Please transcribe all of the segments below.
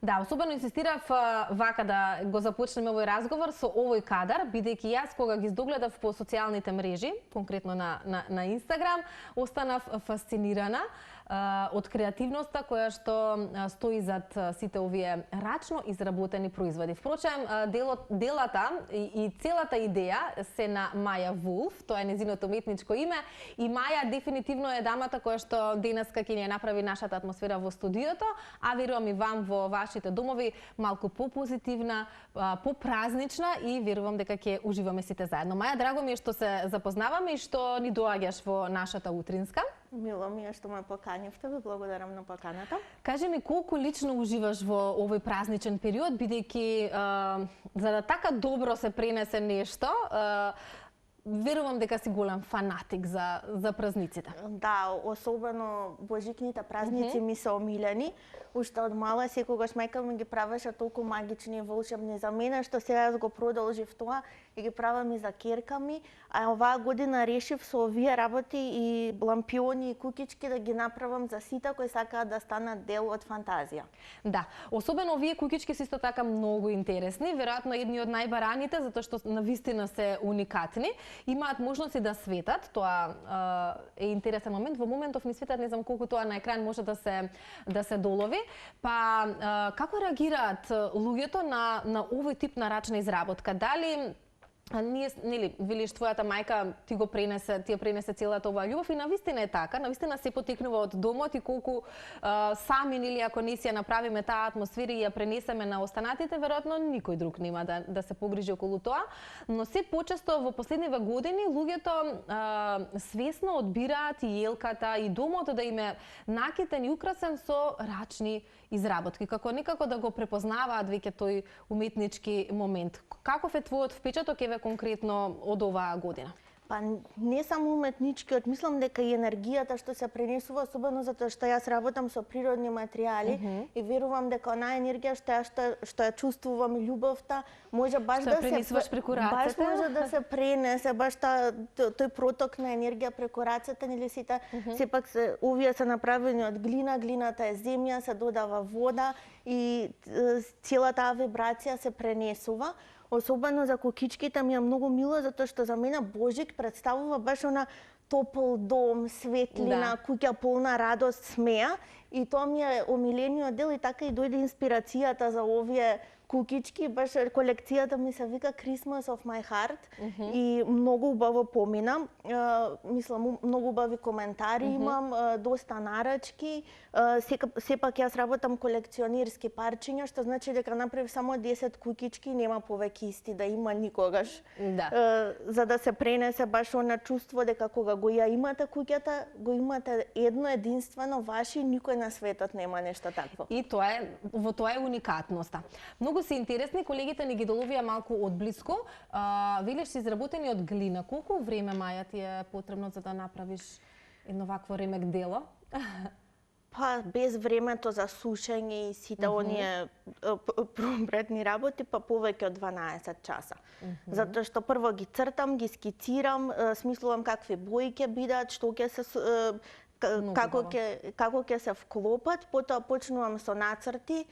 Да, особено инсистирав вака да го започнеме овој разговор со овој кадар, бидејќи јас кога ги догледав по социјалните мрежи, конкретно на Инстаграм, останав фасцинирана од креативноста која што стои зад сите овие рачно изработени производи. Впрочем, делата и целата идеја се на Маја Вулф, тоа е нејзиното уметничко име, и Маја дефинитивно е дамата која што денеска ќе ни направи нашата атмосфера во студиото, а верувам и вам во вашите домови малку попозитивна, попразнична и верувам дека ќе уживаме сите заедно. Маја, драго ми е што се запознаваме и што ни доаѓаш во нашата утринска. Мило ми е што ме поканивте, ви благодарам на поканата. Кажи ми, колку лично уживаш во овој празничен период, бидејќи за да така добро се пренесе нешто, верувам дека си голем фанатик за празниците. Да, особено божикните празници ми се омилени. Уште од мала секогаш мајка ми ги правеше толку магични и волшебни за мене, што сега јас го продолжив тоа и ги правам и за ќерка ми. А оваа година решив со овие работи и лампиони и кукички да ги направам за сите кои сакаат да станат дел од фантазија. Да, особено овие кукички се исто така многу интересни, веројатно едни од најбараните, затоа што навистина се уникатни. Имаат можности да светат, тоа е интересен момент. Во моментов не светат, не знам колку тоа на екран може да се долови. Па како реагираат луѓето на овој тип на рачна изработка? Дали ние, нели, велиш твојата мајка ти ја пренесе целата оваа љубов и навистина е така, навистина се потекнува од домот и колку сами, нели, ако не си ја направиме таа атмосфера и ја пренесеме на останатите, веројатно никој друг нема да се погрижи околу тоа, но се почесто во последниве години луѓето свесно одбираат и елката и домот да им е накитен и украсен со рачни изработки, како некако да го препознаваат веќе тој уметнички момент. Каков е твојот впечаток еве конкретно од оваа година? Па не само уметничкиот, мислам дека и енергијата што се пренесува, особено затоа што јас работам со природни материјали и верувам дека онаа енергија што ја чувствувам и љубовта може баш да се пренесуваш преку рацете, баш може да се пренесе баш тој проток на енергија преку рацете, нели сите сепак овие се направени од глина, глината е земја, се додава вода и целата таа вибрација се пренесува. Особено за кукичките ми е многу мило, затоа што за мене Божик представува баш она топол дом, светлина, куќа полна радост, смеа. И тоа ми е омилениот дел и така и дојде инспирацијата за овие кукички. Баш колекцијата ми се вика Christmas of my heart и многу убаво помина. Мислам, многу убави коментари имам, доста нарачки. Сепак јас работам колекционерски парчиња, што значи дека направив само 10 кукички, нема повеќе исти да има никогаш. За да се пренесе баш она чувство дека кога го ја имате куќата, го имате едно единствено ваше, никој на светот нема нешто такво. И во тоа е уникатноста. Многу се интересни, колегите ни ги доловија малку одблиску. Велиш се изработени од глина. Колку време, Маја, ти е потребно за да направиш едно вакво ремек дело? Па без времето за сушење и сите оние промбретни работи, па повеќе од 12 часа. Затоа што прво ги цртам, ги скицирам, смислувам какви бои ќе бидат, што ќе се како ќе се вклопат, потоа почнувам со нацрти,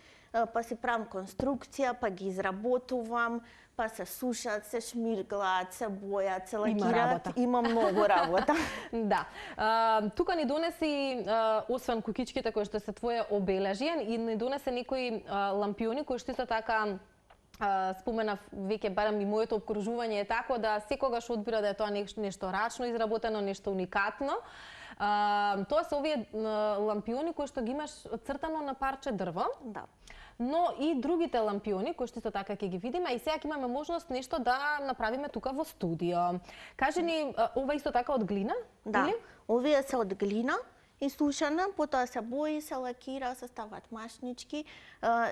па си правам конструкција, па ги изработувам, па се сушат, се шмирглаат, се бојат, се лакираат. Има многу работа. Да. Тука ни донеси, освен кукичките кои што се твое обележје, и ни донесе некои лампиони кои што исто така споменав веќе, барам и моето обкружување е тако да секогаш одбира да е тоа нешто рачно изработено, нешто уникатно. Тоа се овие лампиони кои што ги имаш цртано на парче дрво. Да. Но и другите лампиони кои што исто така ќе ги видиме, и сега имаме можност нешто да направиме тука во студио. Кажи ни, ова исто така од глина? Да. Или? Овие се од глина и сушена, потоа се бои, се лакира, се стават машнички.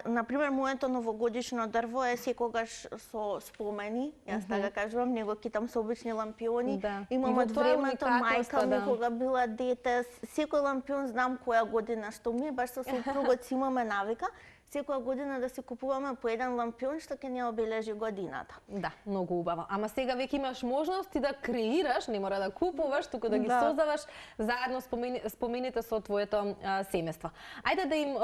Например, моето новогодишно дрво е секогаш со спомени, јас така кажувам, него китам со обични лампиони. Имам од времето мајка ми кога била дете, секој лампион знам која година што ми е, баш со супругот си имаме навика. секоја година да си купуваме по еден лампион што ќе ни обележи годината. Да, многу убаво. Ама сега веќе имаш можност ти да креираш, не мора да купуваш, туку да ги создаваш заедно спомените со твоето семејство. Ајде да им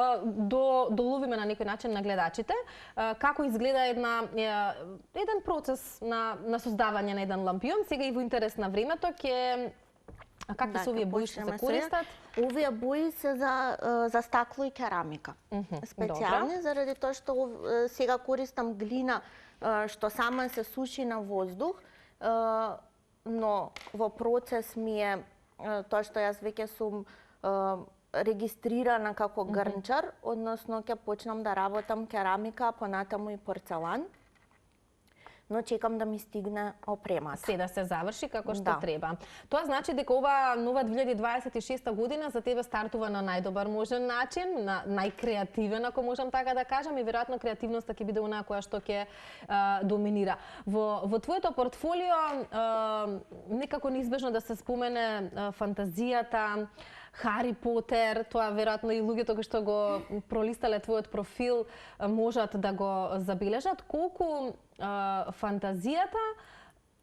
доловиме на некој начин на гледачите како изгледа еден процес на создавање на еден лампион. Сега и во интерес на времето ќе какви се овие бои што се користат? Овие бои се за стакло и керамика. Специјални заради тоа што сега користам глина што сама се суши на воздух, но во процес ми е тоа што јас веќе сум регистрирана како грнчар, односно ќе почнам да работам керамика, понатаму и порцелан. Но чекам да ми стигне опремата. Се да се заврши како што треба. Тоа значи дека ова нова 2026 година за тебе стартува на најдобар можен начин, на најкреативен, ако можам така да кажам, и веројатно креативноста ќе биде онаа која што ќе доминира. Во твоето портфолио некако неизбежно да се спомене фантазијата, Хари Потер, тоа веројатно и луѓето кои што го пролистале твојот профил можат да го забележат. Колку фантазијата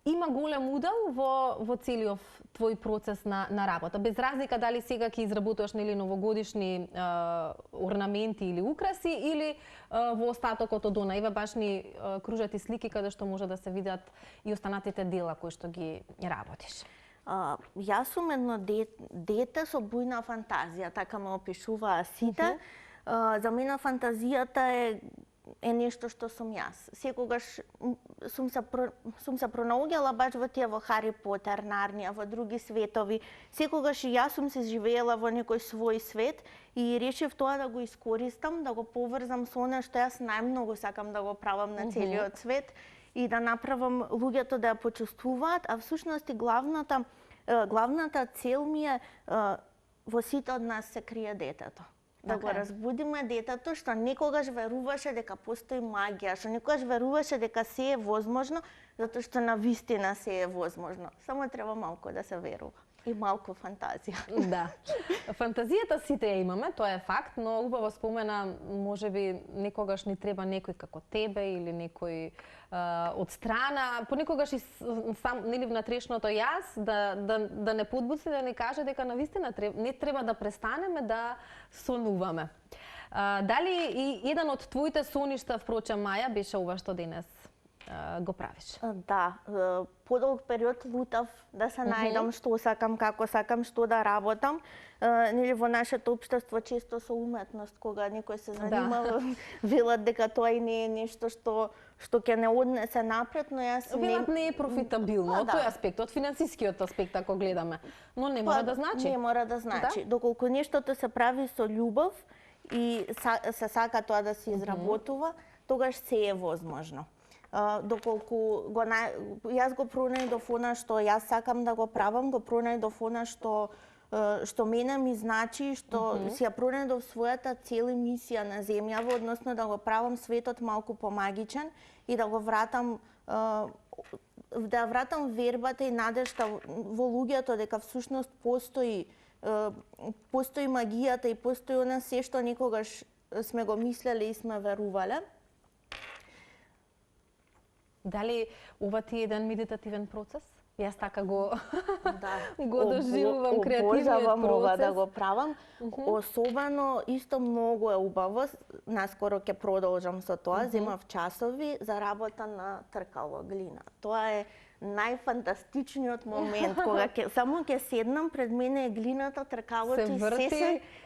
има голем удел во целиот твој процес на работа. Без разлика дали сега ќе изработуваш новогодишни орнаменти или украси или во остатокот од она. Ева баш ни кружат и слики каде што може да се видат и останатите дела кои што ги работиш. Јас сум едно дете со бујна фантазија, така ме опишуваа сите. За мене фантазијата е нешто што сум јас. Секогаш сум се пронаоѓала баш во тие во Хари Потер, Нарнија, во други светови. Секогаш и јас сум се живеела во некој свој свет и решив тоа да го искористам, да го поврзам со она што јас најмногу сакам да го правам на целиот свет и да направам луѓето да ја почувствуваат, а всушност и главната цел ми е во сите од нас се крие детето. Да го разбудиме детето што некогаш веруваше дека постои магија, што некогаш веруваше дека се е возможно, затоа што навистина се е возможно. Само треба малку да се верува. И малку фантазија. Да. Фантазијата сите ја имаме, тоа е факт, но убаво спомена, можеби некогаш ни треба некој како тебе или некој од страна, понекогаш и сам нели внатрешното јас да не подбуци, да ни каже дека навистина не треба да престанеме да сонуваме. Дали и еден од твоите соништа, впрочем, Маја, беше ова што денес го правиш? Да, подолг период лутав да се најдам што сакам, како сакам, што да работам. Нели во нашето општество често со уметност, кога некој се занимава, велат дека тоа и не е нешто што ќе не однесе напред, но јас велат не е профитабилно од тој аспект, од финансискиот аспект ако гледаме, но не мора да значи. Не мора да значи. Доколку нештото се прави со љубов и се сака тоа да се изработува, тогаш се е возможно. Доколку јас го пронајдов она што јас сакам да го правам, го пронајдов она што мене ми значи, што си ја пронајдов својата цел и мисија на земјава, односно да го правам светот малку помагичен и да го вратам вербата и надежта во луѓето дека всушност постои магијата и постои она се што некогаш сме го мислеле и сме верувале. Дали ова ти е еден медитативен процес? Јас така го доживувам креативниот процес. Ова да го правам. Особено, исто многу е убаво, наскоро ќе продолжам со тоа, земав часови за работа на тркало глина. Тоа е најфантастичниот момент, кога само ќе седнам, пред мене е глината, тркалото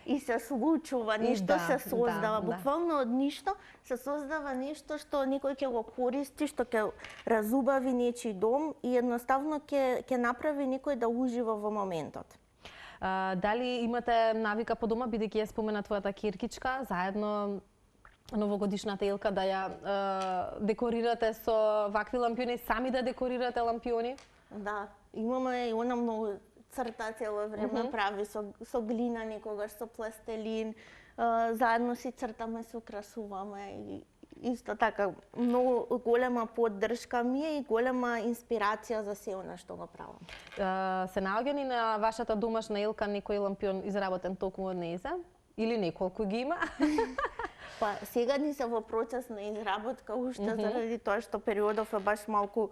и се случува, нешто се создава. Буквално од ништо се создава нешто што некој ќе го користи, што ќе разубави нечи дом и едноставно ќе направи некој да ужива во моментот. Дали имате навика по дома, бидејќи ја спомена твојата киркичка, заедно новогодишната елка да ја декорирате со вакви лампиони, сами да декорирате лампиони? Да, имаме и она многу црта цело време прави со глина, некогаш со пластелин, заедно си цртаме, се украсуваме и исто така многу голема поддршка ми е и голема инспирација за се она што го правам. Се наоѓа ни на вашата домашна елка некој лампион изработен токму од нејза? Или неколку ги има? Па сега ни се во процес на изработка уште заради тоа што периодов е баш малку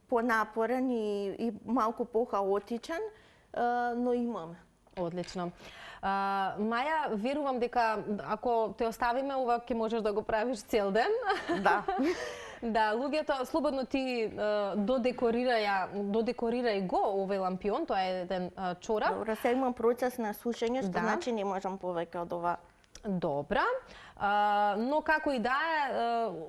понапорен и малку похаотичен, но имаме. Одлично. Маја, верувам дека ако те оставиме ова ќе можеш да го правиш цел ден. Да. Да, луѓето слободно ти додекорирај го овој лампион, тоа е еден чорап. Добро, сега имам процес на сушење, што значи не можам повеќе од ова. Добра, но како и да е,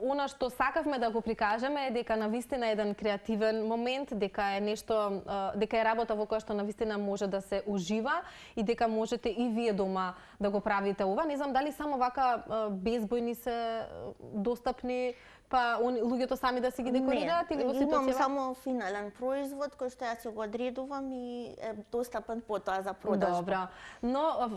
она што сакавме да го прикажеме е дека навистина е еден креативен момент, дека е нешто, дека е работа во која што навистина може да се ужива и дека можете и вие дома да го правите ова. Не знам дали само вака безбојни се достапни, па луѓето сами да си ги декорираат или во ситуација? Имам само финален производ кој што ја се го одредувам и е достапен потоа за продажба. Добра. Но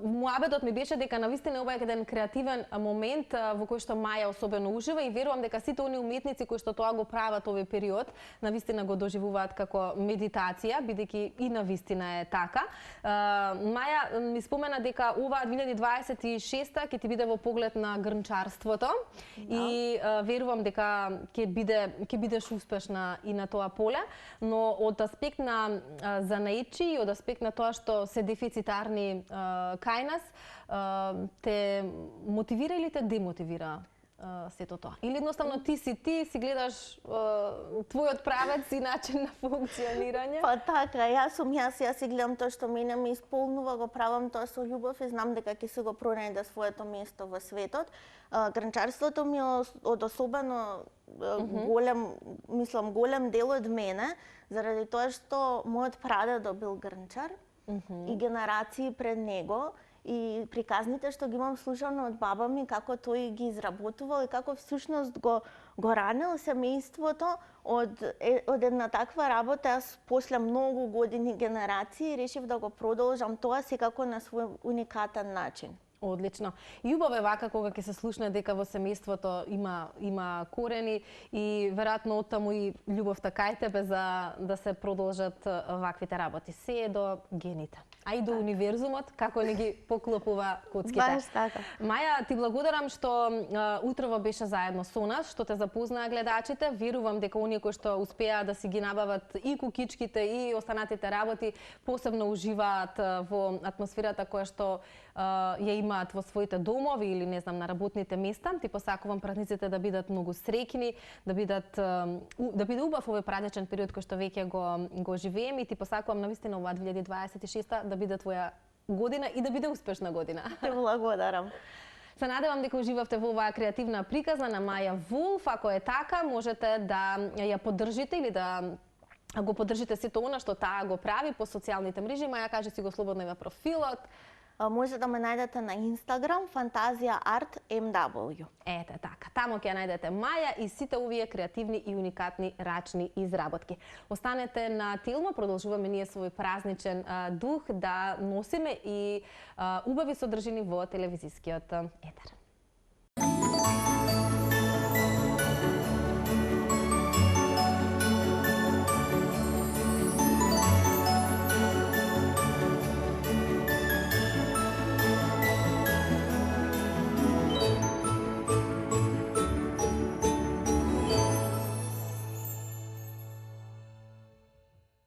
муабетот ми беше дека навистина ова е еден креативен момент во кој што Маја особено ужива и верувам дека сите оние уметници кои што тоа го прават овој период навистина го доживуваат како медитација, бидејќи и навистина е така. Маја ми спомена дека ова 2026 ќе ти биде во поглед на грнчарството и верувам дека ќе бидеш успешна и на тоа поле, но од аспект на занаичи и од аспект на тоа што се дефицитарни кај нас, те мотивира или те демотивира сето тоа? Или едноставно ти си гледаш твојот правец и начин на функционирање? Па така, јас си гледам тоа што мене ме исполнува, го правам тоа со љубов и знам дека ќе се го пронајде своето место во светот. Грнчарството ми е од особено голем дел од мене, заради тоа што мојот прадедо бил грнчар и генерации пред него. И приказните што ги имам слушано од баба ми, како тој ги изработувал и како всушност го ранил семејството од една таква работа. Јас после многу години генерации решив да го продолжам тоа секако на свој уникатен начин. Одлично. И убаво е вака кога ќе се слушне дека во семејството има корени и веројатно оттаму и љубовта кај тебе за да се продолжат ваквите работи. Се е до гените, а и до универзумот, како не ги поклопува коцките. Баш така. Маја, ти благодарам што утрово беше заедно со нас, што те запознаа гледачите. Верувам дека оние кои што успеа да си ги набават и кукичките и останатите работи, посебно уживаат во атмосферата која што ја имаат во своите домови или не знам на работните места. Ти посакувам празниците да бидат многу среќни, да биде убав овој празничен период кој што веќе го живееме и ти посакувам навистина оваа 2026 да биде твоја година и да биде успешна година. Те благодарам. Се надевам дека уживавте во оваа креативна приказна на Маја Вулф. Ако е така, можете да ја поддржите или да го поддржите сето она што таа го прави по социјалните мрежи. Маја, кажи си го слободно и во профилот. Може да ме најдете на Instagram Фантазија Арт MW. Ете така, тамо ќе најдете Маја и сите овие креативни и уникатни рачни изработки. Останете на Телма, продолжуваме ние свој празничен дух да носиме и убави содржини во телевизискиот етер.